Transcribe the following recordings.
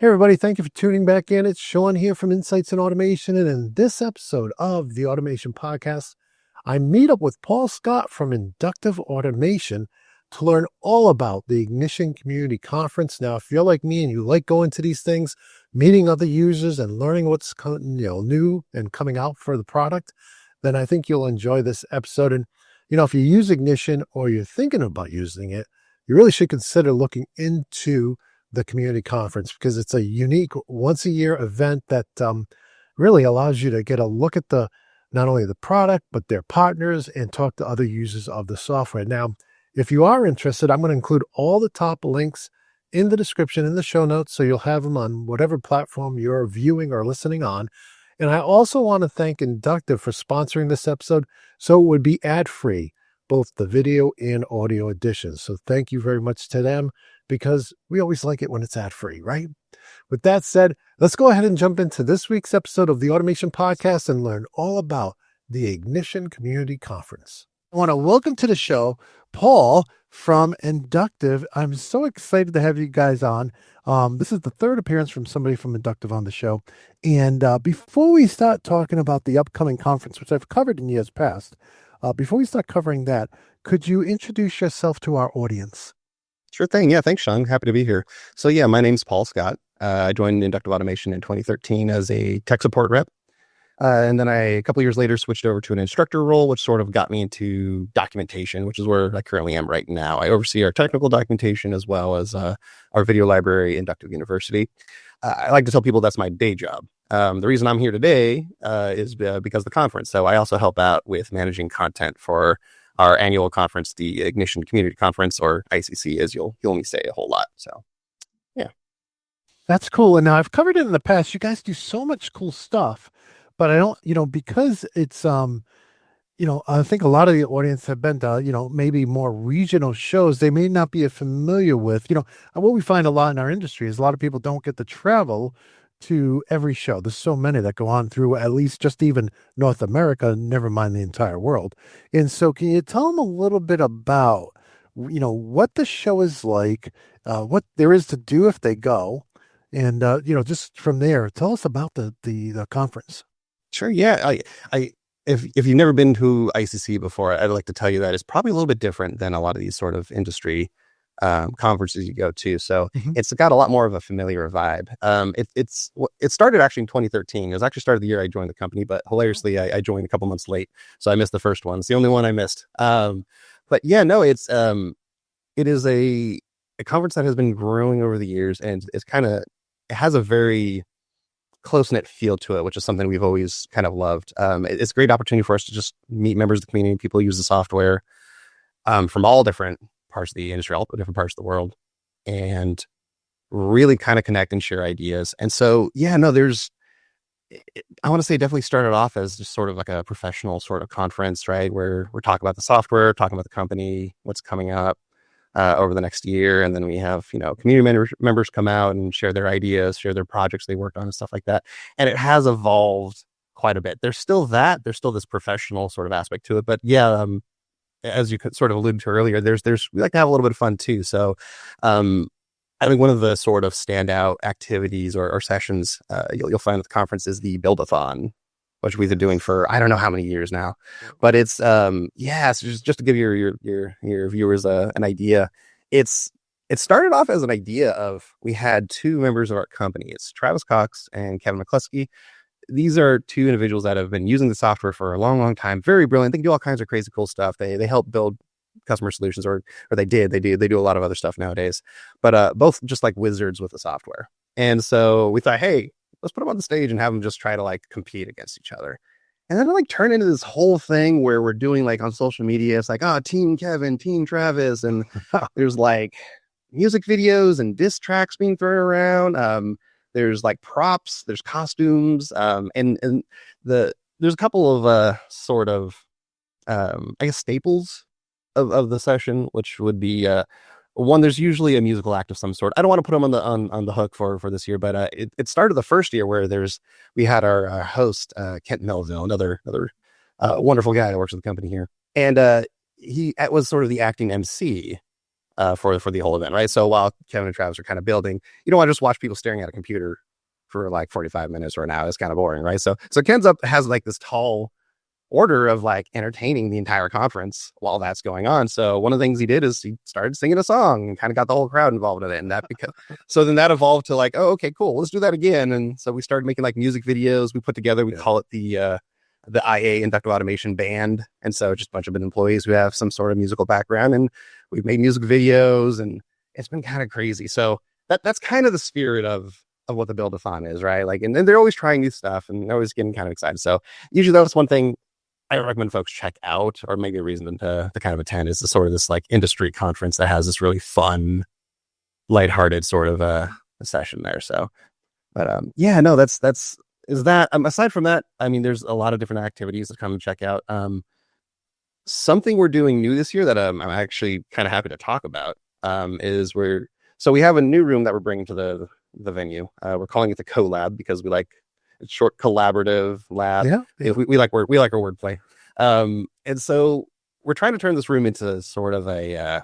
Hey everybody, thank you for tuning back in. It's Shawn here from Insights in Automation, and in this episode of the Automation Podcast, I meet up with Paul Scott from Inductive Automation to learn all about the Ignition Community Conference. Now, if you're like me and you like going to these things, meeting other users and learning what's new and coming out for the product, then I think you'll enjoy this episode. And if you use Ignition or you're thinking about using it, you really should consider looking into the community conference because it's a unique once a year event that really allows you to get a look at not only the product, but their partners and talk to other users of the software. Now, if you are interested, I'm going to include all the top links in the description, in the show notes, so you'll have them on whatever platform you're viewing or listening on. And I also want to thank Inductive for sponsoring this episode so it would be ad-free, both the video and audio editions. So thank you very much to them, because we always like it when it's ad-free, right? With that said, let's go ahead and jump into this week's episode of the Automation Podcast and learn all about the Ignition Community Conference. I want to welcome to the show Paul from Inductive. I'm so excited to have you guys on. This is the third appearance from somebody from Inductive on the show. And before we start talking about the upcoming conference, which I've covered in years past, before we start covering that, could you introduce yourself to our audience? Sure thing. Yeah, thanks, Sean. Happy to be here. So yeah, my name's Paul Scott. I joined Inductive Automation in 2013 as a tech support rep. And then a couple of years later, switched over to an instructor role, which sort of got me into documentation, which is where I currently am right now. I oversee our technical documentation as well as our video library, Inductive University. I like to tell people that's my day job. The reason I'm here today is because of the conference. So I also help out with managing content for our annual conference, the Ignition Community Conference, or ICC, as you'll hear me say a whole lot. So, yeah. That's cool. And now I've covered it in the past. You guys do so much cool stuff, but I don't, because it's, I think a lot of the audience have been to, maybe more regional shows they may not be familiar with. What we find a lot in our industry is a lot of people don't get to travel to every show. There's so many that go on through at least just even North America, never mind the entire world. And so can you tell them a little bit about, what the show is like, what there is to do if they go, and, just from there, tell us about the conference. Sure. Yeah. If you've never been to ICC before, I'd like to tell you that it's probably a little bit different than a lot of these sort of industry conferences you go to. So It's got a lot more of a familiar vibe. It started actually in 2013. It was actually started the year I joined the company, but hilariously, I joined a couple months late. So I missed the first one. It's the only one I missed. But yeah, no, it is a conference that has been growing over the years, and it has a very close-knit feel to it, which is something we've always kind of loved. It's a great opportunity for us to just meet members of the community, people who use the software from all different parts of the industry, all different parts of the world, and really kind of connect and share ideas. And so, yeah, no, I want to say definitely started off as just sort of like a professional sort of conference, right? Where we're talking about the software, talking about the company, what's coming up over the next year. And then we have, community members come out and share their ideas, share their projects they worked on and stuff like that. And it has evolved quite a bit. There's still this professional sort of aspect to it, but yeah, as you could sort of allude to earlier, we like to have a little bit of fun too. So, I think one of the sort of standout activities or sessions you'll find at the conference is the Build-a-thon, which we've been doing for I don't know how many years now. But it's so just to give your viewers an idea, it started off as an idea of, we had two members of our company. It's Travis Cox and Kevin McCluskey. These are two individuals that have been using the software for a long, long time. Very brilliant. They can do all kinds of crazy, cool stuff. They help build customer solutions, or they do a lot of other stuff nowadays. But both just like wizards with the software. And so we thought, hey, let's put them on the stage and have them just try to like compete against each other. And then it turned into this whole thing where we're doing on social media. It's like, Team Kevin, Team Travis, and there's music videos and diss tracks being thrown around. There's props, there's costumes, and there's a couple of sort of I guess staples of the session, which would be one. There's usually a musical act of some sort. I don't want to put them on the hook for this year, but it started the first year where we had our host Kent Melville, another wonderful guy that works at the company here, and he was sort of the acting MC. for the whole event, right? So while Kevin and Travis are kind of building, you don't want to just watch people staring at a computer for like 45 minutes or an hour. It's kind of boring, right? So Ken's up has like this tall order of like entertaining the entire conference while that's going on. So one of the things he did is he started singing a song and kind of got the whole crowd involved in it. And that because so then that evolved to like, oh, okay, cool, let's do that again. And so we started making like music videos. We put together, we call it the IA Inductive Automation Band. And so just a bunch of employees who have some sort of musical background, and we've made music videos, and it's been kind of crazy. So that's kind of the spirit of what the Build-a-thon is, right? Like, and then they're always trying new stuff and they're always getting kind of excited. So usually that's one thing I recommend folks check out, or maybe a reason to kind of attend, is the sort of this like industry conference that has this really fun, lighthearted sort of a session there. So, but yeah, no, that's is that aside from that, I mean, there's a lot of different activities to come and check out. Something we're doing new this year that I'm actually kind of happy to talk about is we have a new room that we're bringing to the venue. We're calling it the Co-Lab because we like it's short, collaborative lab. Yeah. We like our wordplay. And so we're trying to turn this room into sort of a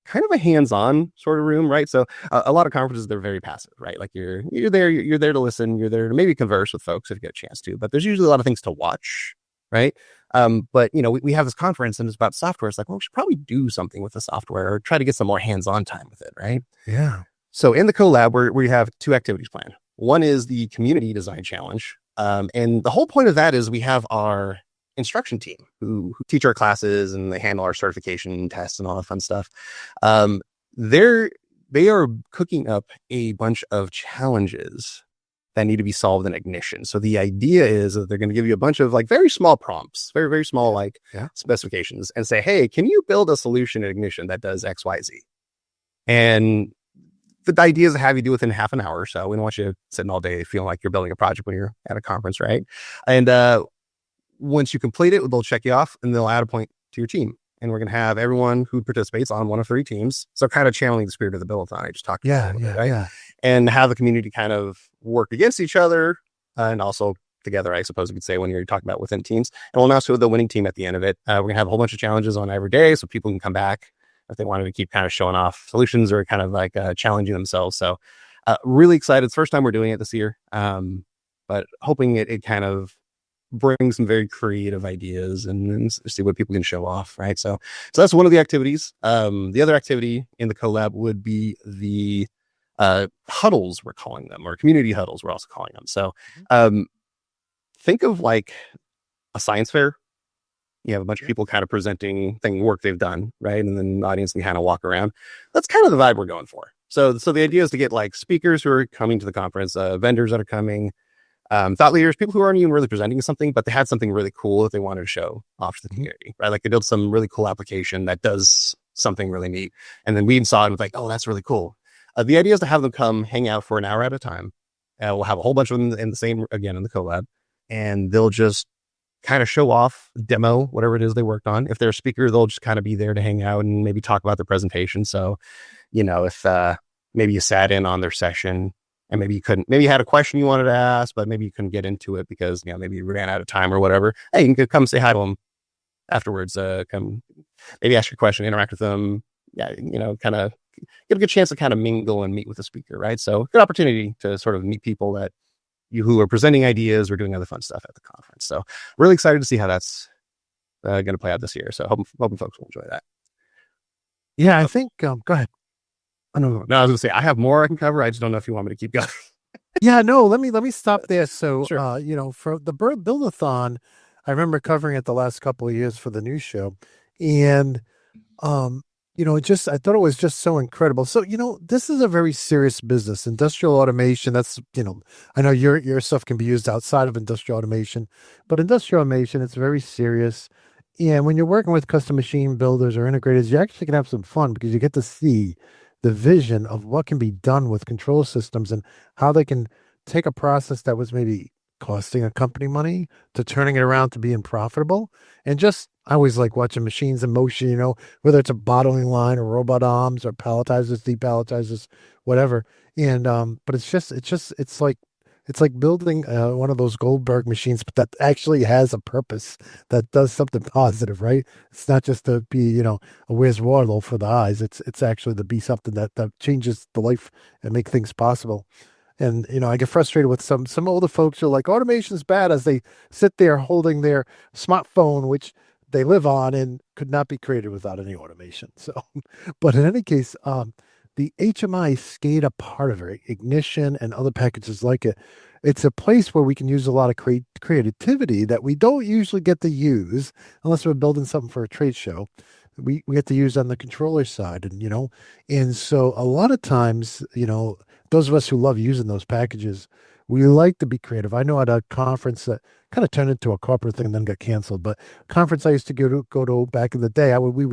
kind of a hands-on sort of room, right? So a lot of conferences, they're very passive, right? Like you're there to listen, you're there to maybe converse with folks if you get a chance to, but there's usually a lot of things to watch, right? But we have this conference and it's about software. It's like, well, we should probably do something with the software or try to get some more hands-on time with it, right? Yeah. So in the Co-Lab, we have two activities planned. One is the community design challenge. And the whole point of that is we have our instruction team who teach our classes and they handle our certification tests and all that fun stuff. They are cooking up a bunch of challenges that need to be solved in Ignition. So the idea is that they're going to give you a bunch of like very small prompts, very, very small, specifications, and say, hey, can you build a solution in Ignition that does X, Y, Z? And the idea is to have you do within half an hour or so. We don't want you sitting all day feeling like you're building a project when you're at a conference, right? And once you complete it, they'll check you off and they'll add a point to your team. And we're going to have everyone who participates on one of 3 teams. So kind of channeling the spirit of the Build-a-thon I just talked about. Right? And have the community kind of work against each other and also together, I suppose you could say, when you're talking about within teams. And we'll announce who the winning team at the end of it. We're going to have a whole bunch of challenges on every day so people can come back if they wanted to keep kind of showing off solutions or kind of like challenging themselves. So really excited. It's the first time we're doing it this year, but hoping it kind of brings some very creative ideas and see what people can show off. Right. So that's one of the activities. The other activity in the Co-Lab would be the huddles, we're calling them, or community huddles, we're also calling them. So think of like a science fair. You have a bunch of people kind of presenting work they've done, right? And then the audience can kind of walk around. That's kind of the vibe we're going for. So the idea is to get like speakers who are coming to the conference, vendors that are coming, thought leaders, people who aren't even really presenting something, but they had something really cool that they wanted to show off to the community, right? Like they built some really cool application that does something really neat. And then we saw it and was like, oh, that's really cool. The idea is to have them come hang out for an hour at a time. We'll have a whole bunch of them in the Co-Lab, and they'll just kind of show off, demo, whatever it is they worked on. If they're a speaker, they'll just kind of be there to hang out and maybe talk about their presentation. So, if maybe you sat in on their session and maybe you had a question you wanted to ask, but maybe you couldn't get into it because, maybe you ran out of time or whatever. Hey, you can come say hi to them afterwards. Come maybe ask your question, interact with them. Yeah. Kind of get a good chance to kind of mingle and meet with the speaker. Right. So good opportunity to sort of meet people that who are presenting ideas or doing other fun stuff at the conference. So really excited to see how that's going to play out this year. So hoping folks will enjoy that. Yeah, I think, go ahead. I was going to say, I have more I can cover. I just don't know if you want me to keep going. Yeah, no, let me stop there. So, Sure. For the Build-a-thon, I remember covering it the last couple of years for the news show. And, I thought it was just so incredible. So, this is a very serious business. Industrial automation, that's, I know your stuff can be used outside of industrial automation, but industrial automation, it's very serious. And when you're working with custom machine builders or integrators, you actually can have some fun because you get to see the vision of what can be done with control systems and how they can take a process that was maybe costing a company money to turning it around to being profitable. And I always like watching machines in motion, whether it's a bottling line or robot arms or palletizers, depalletizers, whatever. And, but it's like it's like building one of those Goldberg machines, but that actually has a purpose that does something positive, right? It's not just to be, a Where's Wardle for the eyes. It's actually to be something that changes the life and make things possible. And I get frustrated with some older folks who are like automation's bad as they sit there holding their smartphone, which they live on and could not be created without any automation. So, but in any case, the HMI SCADA part of it, ignition and other packages like it, it's a place where we can use a lot of creativity that we don't usually get to use unless we're building something for a trade show. We get to use on the controller side, and so a lot of times, those of us who love using those packages, we like to be creative. I know at a conference that kind of turned into a corporate thing and then got canceled, but conference I used to go to back in the day, we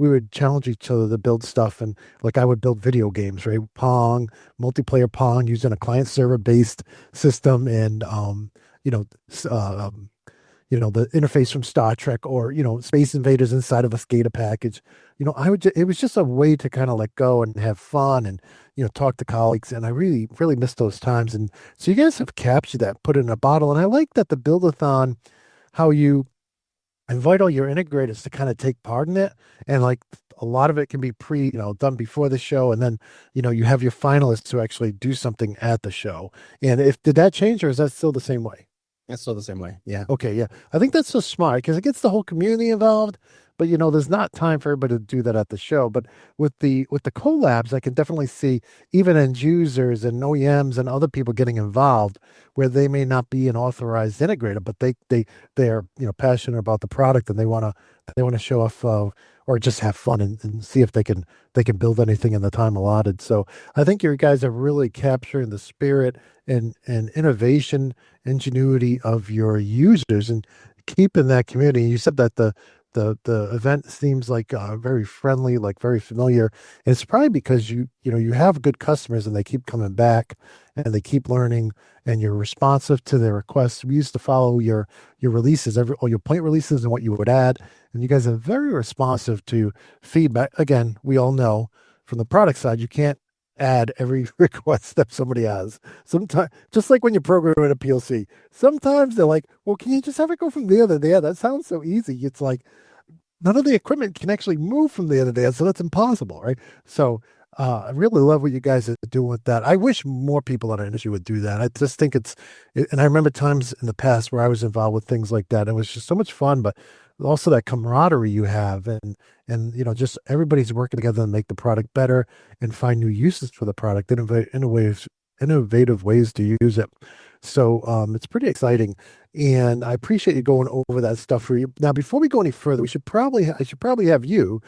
would challenge each other to build stuff, and like I would build video games, right? Pong, multiplayer Pong using a client server based system, and you know, s- uh, um, the interface from Star Trek, or, Space Invaders inside of a SCADA package. It was just a way to kind of let go and have fun and, talk to colleagues. And I really, really miss those times. And so you guys have captured that, put it in a bottle. And I like that the build-a-thon, how you invite all your integrators to kind of take part in it. And like a lot of it can be done before the show. And then, you have your finalists who actually do something at the show. And did that change, or is that still the same way? It's still the same way. Yeah. Okay, yeah. I think that's so smart because it gets the whole community involved, but there's not time for everybody to do that at the show. But with the collabs, I can definitely see even end users and OEMs and other people getting involved where they may not be an authorized integrator, but they're passionate about the product, and they want to show off or just have fun and see if they can build anything in the time allotted. So I think you guys are really capturing the spirit and innovation ingenuity of your users and keeping that community. You said that the event seems like very friendly, like very familiar. And it's probably because you have good customers and they keep coming back and they keep learning, and you're responsive to their requests. We used to follow your releases, all your point releases and what you would add. And you guys are very responsive to feedback. Again, we all know from the product side, you can't add every request that somebody has. Sometimes, just like when you're programming a PLC, sometimes they're like, well, can you just have it go from there to there? That sounds so easy. It's like none of the equipment can actually move from there to there, so that's impossible, right? So I really love what you guys are doing with that. I wish more people in our industry would do that. I just think and I remember times in the past where I was involved with things like that. It was just so much fun, but also that camaraderie you have, and just everybody's working together to make the product better and find new uses for the product, innovative ways to use it. So it's pretty exciting, and I appreciate you going over that stuff for you. Now, before we go any further, I should probably have you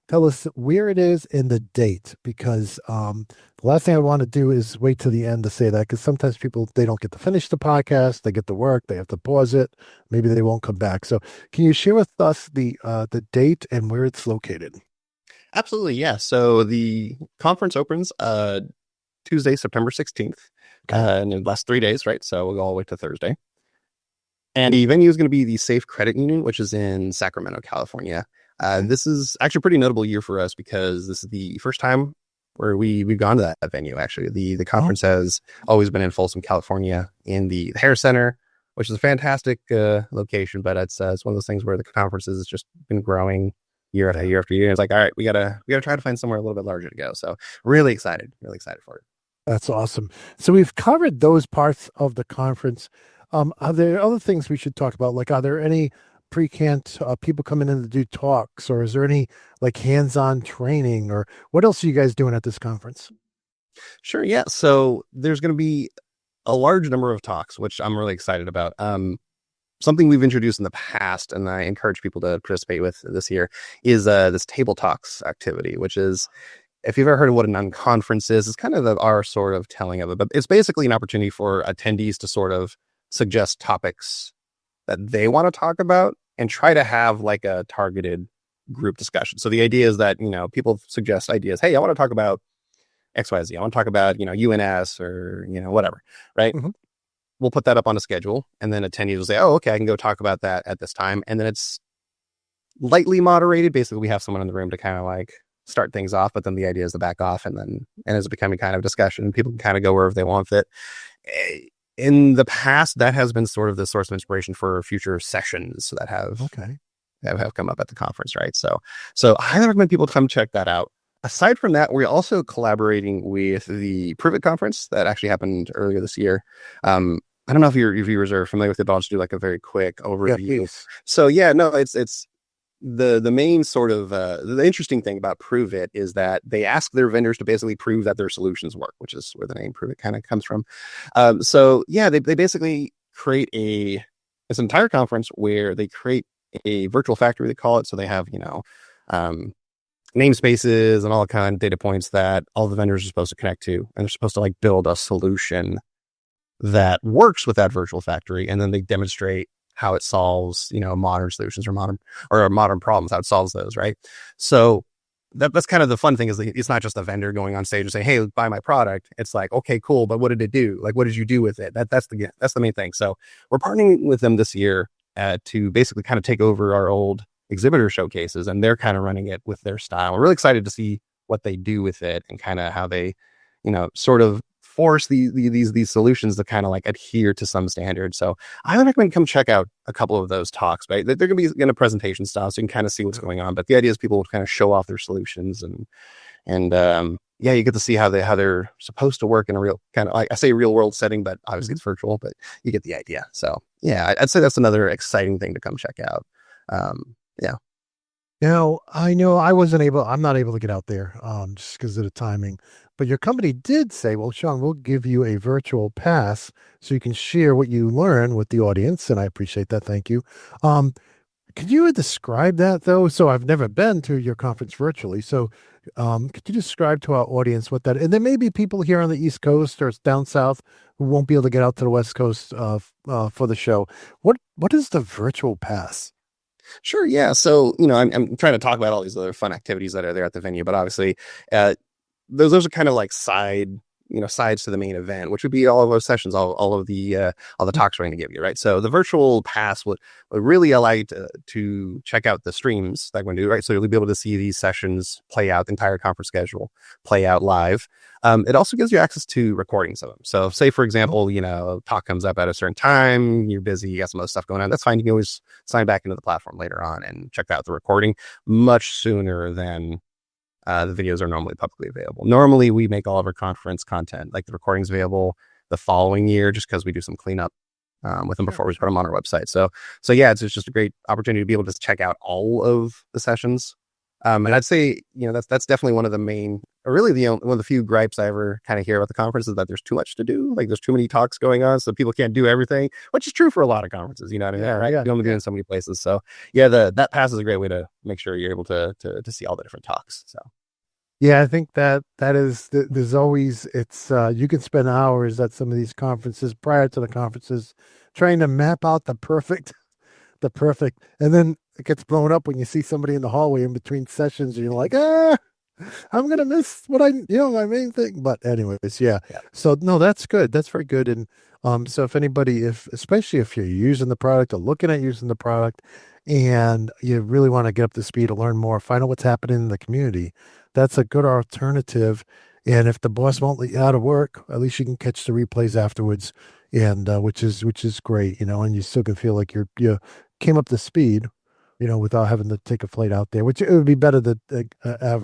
tell us where it is and the date, because the last thing I want to do is wait to the end to say that, because sometimes people, they don't get to finish the podcast, they get to work, they have to pause it, maybe they won't come back. So can you share with us the date and where it's located? Absolutely. Yeah. So the conference opens Tuesday, September 16th, and it lasts 3 days, right? So we'll go all the way to Thursday. And the venue is going to be the Safe Credit Union, which is in Sacramento, California. This is actually a pretty notable year for us because this is the first time where we've gone to that venue. Actually, the conference has always been in Folsom, California, in the Hair Center, which is a fantastic location. But it's one of those things where the conference has just been growing year after year after year. It's like, all right, we gotta try to find somewhere a little bit larger to go. So really excited for it. That's awesome. So we've covered those parts of the conference. Are there other things we should talk about? Like, are there any pre-cant people coming in to do talks, or is there any like hands-on training, or what else are you guys doing at this conference? Sure, yeah. So there's going to be a large number of talks, which I'm really excited about. Something we've introduced in the past, and I encourage people to participate with this year, is this table talks activity, which is, if you've ever heard of what a non-conference is, it's kind of our sort of telling of it. But it's basically an opportunity for attendees to sort of suggest topics that they want to talk about and try to have like a targeted group discussion. So the idea is that, people suggest ideas. Hey, I want to talk about XYZ. I want to talk about, UNS or, whatever, right? Mhm. We'll put that up on a schedule, and then attendees will say, oh, okay, I can go talk about that at this time. And then it's lightly moderated. Basically, we have someone in the room to kind of like start things off, but then the idea is to back off, and it's becoming kind of discussion. People can kind of go wherever they want with it. in the past, that has been sort of the source of inspiration for future sessions that Okay. have come up at the conference, right? So I highly recommend people come check that out. Aside from that, we're also collaborating with the Prove It conference that actually happened earlier this year. I don't know if your viewers are familiar with it, but I'll just do like a very quick Yeah, overview. please. So yeah, no, it's the main sort of the interesting thing about Prove It is that they ask their vendors to basically prove that their solutions work, which is where the name Prove It kind of comes from. So yeah, they basically create this entire conference where they create a virtual factory, they call it. So they have, um, namespaces and all kind of data points that all the vendors are supposed to connect to, and they're supposed to like build a solution that works with that virtual factory, and then they demonstrate how it solves, modern solutions or modern problems, how it solves those, right? So that's kind of the fun thing, is that it's not just a vendor going on stage and saying, "Hey, buy my product." It's like, okay, cool, but what did it do? Like, what did you do with it? That's the main thing. So we're partnering with them this year to basically kind of take over our old exhibitor showcases, and they're kind of running it with their style. We're really excited to see what they do with it and kind of how they, sort of force these solutions to kind of like adhere to some standards. So I would recommend come check out a couple of those talks, right? They're going to be in a presentation style, so you can kind of see what's going on. But the idea is people will kind of show off their solutions, and yeah, you get to see how they're supposed to work in a real kind of, like I say, real world setting, but obviously it's virtual, but you get the idea. So yeah, I'd say that's another exciting thing to come check out. Yeah. Now, I know I'm not able to get out there just because of the timing, but your company did say, well, Shawn, we'll give you a virtual pass so you can share what you learn with the audience. And I appreciate that. Thank you. Um, could you describe that though? So I've never been to your conference virtually. So could you describe to our audience what that, and there may be people here on the East Coast or down South who won't be able to get out to the West Coast for the show. What is the virtual pass? Sure. Yeah. So, I'm trying to talk about all these other fun activities that are there at the venue, but obviously, uh, those are kind of like sides to the main event, which would be all of those sessions, all the talks we're going to give you, right? So the virtual pass would really allow you to check out the streams that we're going to do, right? So you'll be able to see these sessions play out, the entire conference schedule play out live. It also gives you access to recordings of them. So say, for example, talk comes up at a certain time, you're busy, you got some other stuff going on. That's fine. You can always sign back into the platform later on and check out the recording much sooner than the videos are normally publicly available. Normally, we make all of our conference content, like the recordings, available the following year, just because we do some cleanup with them before we put them on our website. So yeah, it's just a great opportunity to be able to check out all of the sessions. And I'd say, that's definitely one of the main, or really one of the few gripes I ever kind of hear about the conference, is that there's too much to do. Like there's too many talks going on, so people can't do everything, which is true for a lot of conferences. You know what I mean? Right? You only do in so many places. So yeah, that pass is a great way to make sure you're able to see all the different talks. So. Yeah, I think that is, there's always, it's, you can spend hours at some of these conferences prior to the conferences trying to map out the perfect, and then it gets blown up when you see somebody in the hallway in between sessions and you're like, I'm going to miss my main thing. But anyways, yeah. Yeah. So no, that's good. That's very good. And, so if anybody, especially if you're using the product or looking at using the product and you really want to get up to speed to learn more, find out what's happening in the community, that's a good alternative. And if the boss won't let you out of work, at least you can catch the replays afterwards, and which is great, and you still can feel like you came up to speed, without having to take a flight out there. Which it would be better to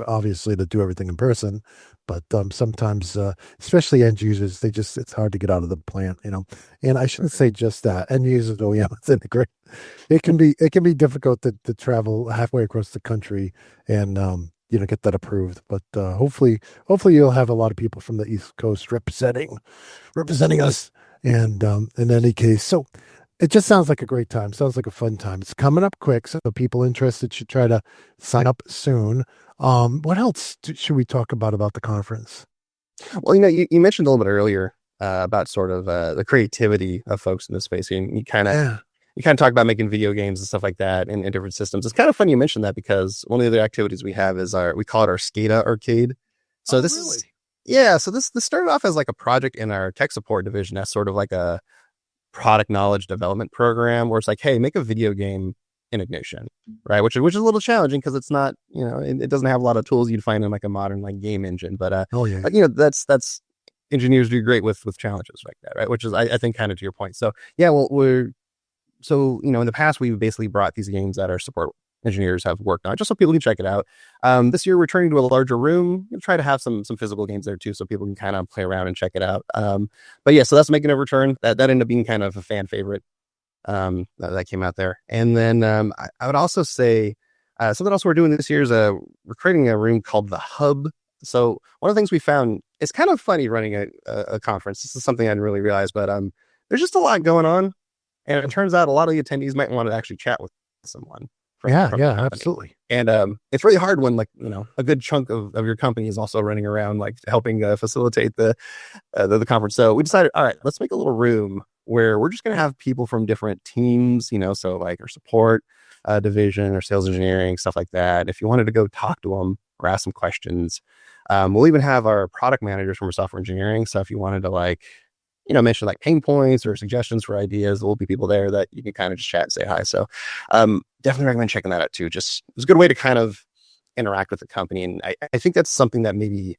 obviously to do everything in person, but sometimes, especially end users, it's hard to get out of the plant, And I shouldn't say just that end users, OEMs integrate. It can be difficult to travel halfway across the country and get that approved. But hopefully you'll have a lot of people from the East Coast representing us. And in any case, so it just sounds like a great time. Sounds like a fun time. It's coming up quick, so people interested should try to sign up soon. What else should we talk about the conference? Well, you mentioned a little bit earlier about sort of the creativity of folks in this space, and you kind of talk about making video games and stuff like that in different systems. It's kind of funny you mentioned that, because one of the other activities we have is we call it our SCADA arcade. So this really? so this started off as like a project in our tech support division, as sort of like a product knowledge development program, where it's like, hey, make a video game in Ignition, right? Which is a little challenging, because it's not, it doesn't have a lot of tools you'd find in like a modern like game engine. But Oh yeah. that's engineers do great with challenges like that, right? Which is, I think, kind of to your point. So yeah, well, in the past we've basically brought these games that our support engineers have worked on, just so people can check it out. This year we're turning to a larger room. We'll try to have some physical games there too, so people can kind of play around and check it out. But yeah, so that's making a return. That ended up being kind of a fan favorite that came out there. And then I would also say something else we're doing this year is we're creating a room called the Hub. So one of the things we found, it's kind of funny running a conference. This is something I didn't really realize, but there's just a lot going on. And it turns out a lot of the attendees might want to actually chat with someone. From Yeah, the yeah, company. absolutely. And it's really hard when, like, a good chunk of your company is also running around, like, helping facilitate the conference. So we decided, all right, let's make a little room where we're just going to have people from different teams, so like our support division or sales engineering, stuff like that. If you wanted to go talk to them or ask some questions, we'll even have our product managers from our software engineering. So if you wanted to, like, mention like pain points or suggestions for ideas, there will be people there that you can kind of just chat and say hi. So definitely recommend checking that out too. Just, it's a good way to kind of interact with the company. And I think that's something that maybe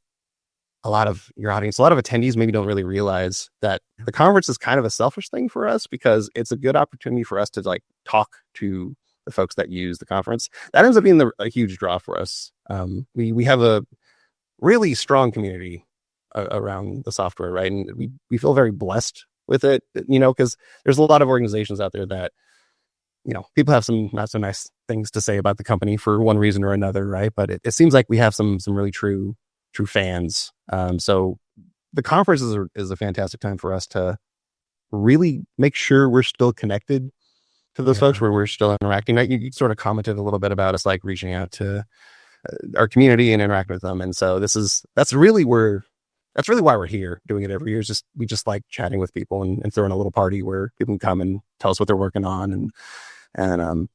a lot of your audience, a lot of attendees maybe don't really realize, that the conference is kind of a selfish thing for us, because it's a good opportunity for us to, like, talk to the folks that use the conference. That ends up being a huge draw for us. We have a really strong community around the software, right? And we feel very blessed with it, because there's a lot of organizations out there that, people have some not so nice things to say about the company for one reason or another, right? But it seems like we have some really true fans. So the conference is a fantastic time for us to really make sure we're still connected to those folks, where we're still interacting. Right? You sort of commented a little bit about us, like, reaching out to our community and interacting with them. And so that's really why we're here doing it every year. We just like chatting with people and throwing a little party where people can come and tell us what they're working on. And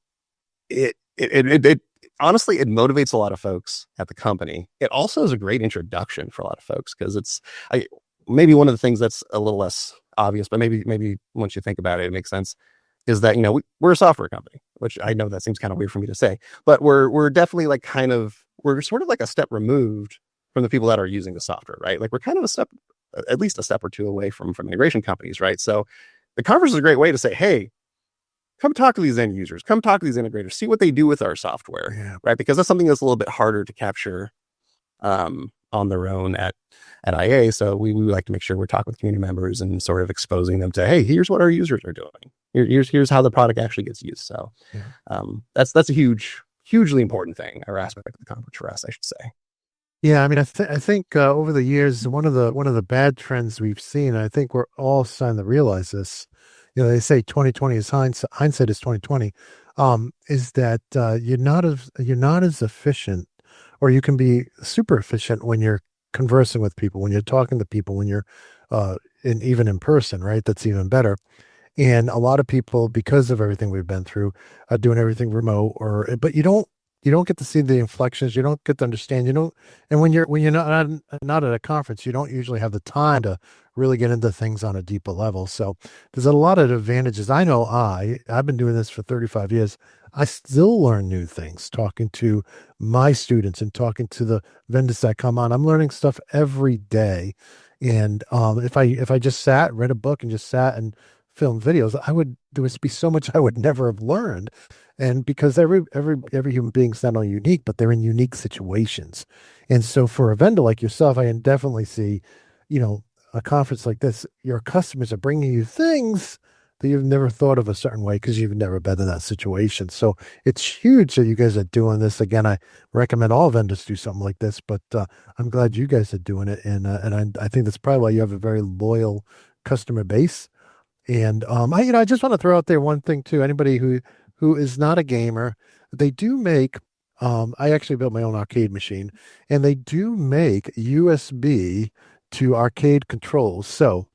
it honestly, it motivates a lot of folks at the company. It also is a great introduction for a lot of folks, because it's maybe one of the things that's a little less obvious, but maybe once you think about it, it makes sense, is that, we're a software company, which I know that seems kind of weird for me to say, but we're definitely, like, we're sort of like a step removed from the people that are using the software, right? Like, we're kind of at least a step or two away from integration companies, right? So the conference is a great way to say, hey, come talk to these end users, come talk to these integrators, see what they do with our software, right? Because that's something that's a little bit harder to capture on their own at IA. So we like to make sure we're talking with community members and sort of exposing them to, hey, here's what our users are doing. Here's how the product actually gets used. So that's a hugely important thing, or aspect of the conference for us, I should say. Yeah, I mean, I think over the years, one of the bad trends we've seen, I think we're all starting to realize this. They say 2020 is hindsight is 2020. Is that you're not as efficient, or you can be super efficient when you're conversing with people, when you're talking to people, when you're even in person, right? That's even better. And a lot of people, because of everything we've been through, are doing everything remote, but you don't get to see the inflections. You don't get to understand. And when you're not at a conference, you don't usually have the time to really get into things on a deeper level. So there's a lot of advantages. I know I've been doing this for 35 years. I still learn new things talking to my students and talking to the vendors that come on. I'm learning stuff every day. And if I just read a book and just sat and filmed videos, there would be so much I would never have learned. And because every human being is not only unique, but they're in unique situations. And so for a vendor like yourself, I can definitely see, a conference like this, your customers are bringing you things that you've never thought of a certain way because you've never been in that situation. So it's huge that you guys are doing this. Again, I recommend all vendors do something like this, but I'm glad you guys are doing it. And I think that's probably why you have a very loyal customer base. And I just want to throw out there one thing too. Anybody who is not a gamer, they do make. I actually built my own arcade machine, and they do make USB to arcade controls. So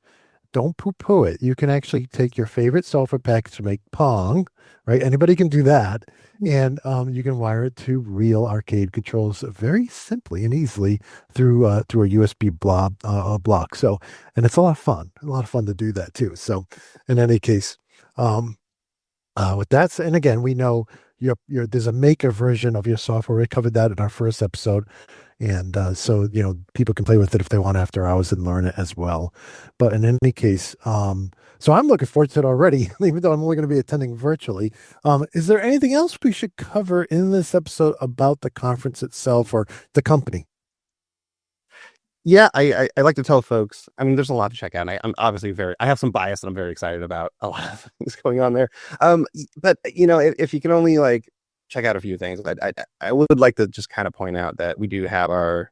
don't poo-poo it. You can actually take your favorite software package to make Pong, right? Anybody can do that, and you can wire it to real arcade controls very simply and easily through a USB block. So, and it's a lot of fun to do that too. So, in any case, with that, and again, we know there's a maker version of your software. We covered that in our first episode. And so, people can play with it if they want after hours and learn it as well. But in any case, so I'm looking forward to it already, even though I'm only going to be attending virtually. Is there anything else we should cover in this episode about the conference itself or the company? Yeah, I like to tell folks. I mean, there's a lot to check out. I'm obviously I have some bias, and I'm very excited about a lot of things going on there. But if you can only like check out a few things, I would like to just kind of point out that we do have our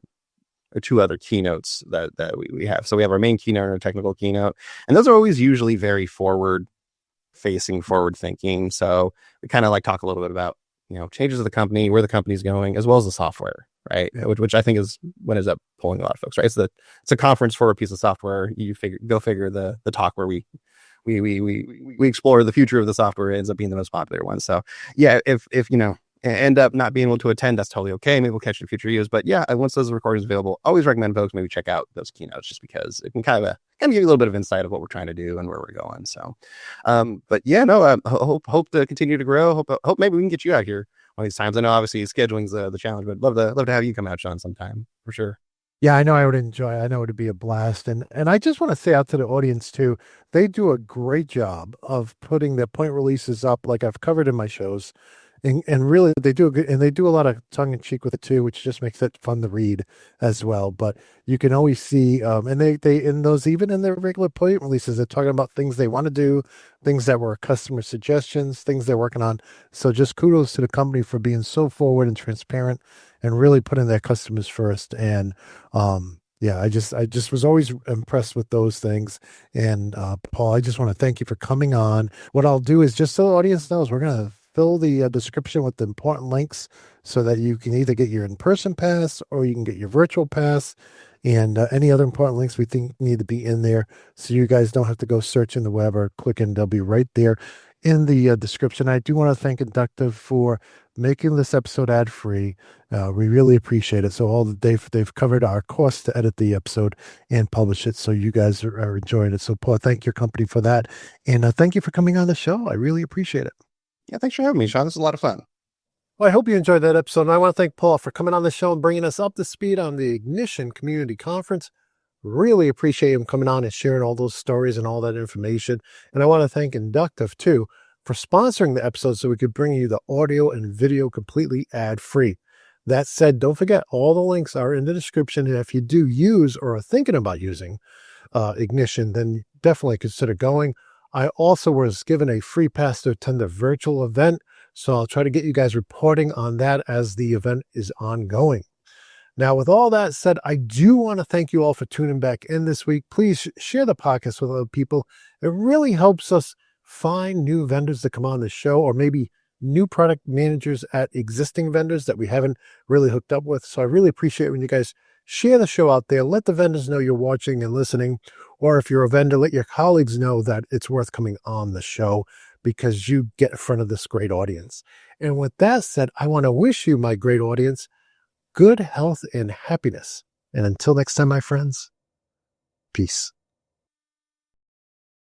two other keynotes that we have. So we have our main keynote and our technical keynote, and those are always usually very forward facing, forward thinking. So we kind of like talk a little bit about changes of the company, where the company's going, as well as the software, right? Yeah. Which I think is what ends up pulling a lot of folks, right? It's a conference for a piece of software. You go figure the talk where we explore the future of the software ends up being the most popular one. So yeah, if end up not being able to attend, that's totally okay. Maybe we'll catch it in future years. But yeah, once those recordings are available, always recommend folks maybe check out those keynotes just because it can kind of give you a little bit of insight of what we're trying to do and where we're going. So, but yeah, no, hope to continue to grow. Hope maybe we can get you out here one of these times. I know obviously scheduling's the challenge, but love to have you come out, Shawn, sometime for sure. Yeah, I know I would enjoy it. I know it'd be a blast. And I just want to say out to the audience too, they do a great job of putting their point releases up like I've covered in my shows. And really they do a good, and they do a lot of tongue in cheek with it too, which just makes it fun to read as well. But you can always see and they in those, even in their regular point releases, they're talking about things they want to do, things that were customer suggestions, things they're working on. So just kudos to the company for being so forward and transparent and really putting their customers first. And yeah, I just was always impressed with those things. And Paul, I just want to thank you for coming on. What I'll do is, just so the audience knows, we're gonna fill the description with the important links so that you can either get your in-person pass or you can get your virtual pass, and any other important links we think need to be in there, so you guys don't have to go search in the web or click in. They'll be right there in the description. I do want to thank Inductive for making this episode ad free. We really appreciate it. So they've covered our costs to edit the episode and publish it, so you guys are enjoying it. So Paul, thank your company for that, and thank you for coming on the show. I really appreciate it. Yeah, thanks for having me, Shawn. This is a lot of fun. Well, I hope you enjoyed that episode, and I want to thank Paul for coming on the show and bringing us up to speed on the Ignition Community Conference. Really appreciate him coming on and sharing all those stories and all that information. And I want to thank Inductive, too, for sponsoring the episode so we could bring you the audio and video completely ad-free. That said, don't forget, all the links are in the description, and if you do use or are thinking about using Ignition, then definitely consider going. I also was given a free pass to attend a virtual event, so I'll try to get you guys reporting on that as the event is ongoing. Now, with all that said, I do want to thank you all for tuning back in this week. Please share the podcast with other people. It really helps us find new vendors to come on the show, or maybe new product managers at existing vendors that we haven't really hooked up with. So I really appreciate when you guys share the show out there. Let the vendors know you're watching and listening. Or if you're a vendor, let your colleagues know that it's worth coming on the show, because you get in front of this great audience. And with that said, I want to wish you, my great audience, good health and happiness. And until next time, my friends, peace.